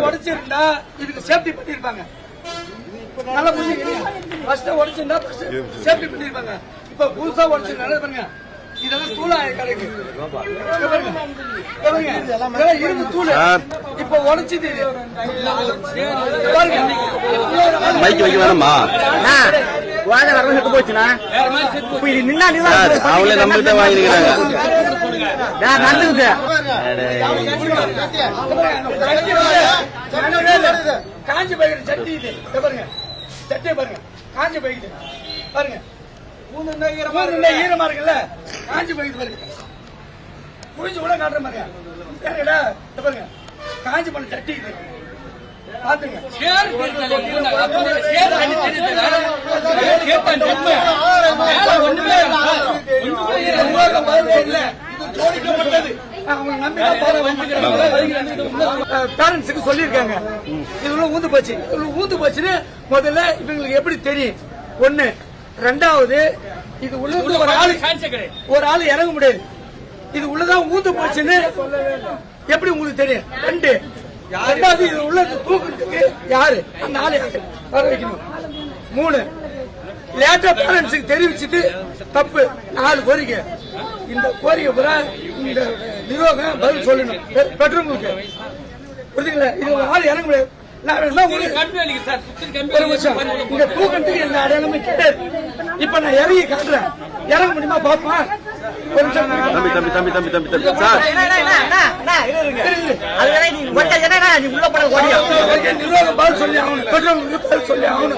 உடைச்சிருந்தா இதுக்கு சேஃப்டி பண்ணிருப்பாங்க. நல்லா புரிஞ்சுக்கிறீங்க. ஃபர்ஸ்ட் உடைச்சிருந்தா சேஃப்டி பண்ணிருப்பாங்க. இப்ப புதுசா உடைச்சு நல்லது பாருங்க. இதெல்லாம் தூளா கிடைக்கு இரும்பு தூள். இப்ப உடைச்சிது மைக்கு வைக்க வேணாமா? போச்சுன்னா அவங்களே நம்மகிட்ட வாங்கிக்கிறாங்க. காஞ்சி போய்கிற சட்டி இது பாருங்க. சட்டியை பாருங்க காஞ்சி போய்கிட்டு பாருங்க. ஈரமா இருக்குல்ல காஞ்சி போய்கிட்டு பாருங்க. புரிஞ்சு கூட காட்டுற பாருங்க. பாருங்க காஞ்சி பண்ண சட்டி இது பாத்துங்க. பேரண்ட்ஸுக்கு சொல்லிருக்காங்க இதுல ஊந்து போச்சு. ஊந்து போச்சுன்னு முதல்ல இவங்களுக்கு எப்படி தெரியும்? ஒண்ணு. ரெண்டாவது இது உள்ள ஒரு ஆளு இறங்க முடியாது. இது உள்ளதான் ஊந்து போச்சுன்னு எப்படி உங்களுக்கு தெரியும்? ரெண்டாவது இது உள்ள தூக்குறதுக்கு யாரு அந்த ஆளு வர வைக்கணும். 3 லேட்டா பேரண்ட்ஸுக்கு தெரிவிச்சுட்டு தப்பு. 4 கோரிக்கை. இந்த கோரிக்கை பூரா இந்த நிர்வாகம் பதில் சொல்லணும் பெற்றவங்களுக்கு. புரியுதுங்களா? இது ஒரு ஆள் இறங்க முடியாது. இந்த தூக்கத்துக்கு எந்த அடையாளமே கிடையாது. இப்ப நான் இறங்கி காட்டுறேன். இறங்க முடியுமா பாப்பா? ஒரு நிமிஷம் நிர்வாகம் பதில் சொல்லி ஆகணும். பெற்றவங்களுக்கு பதில் சொல்லி ஆகணும்.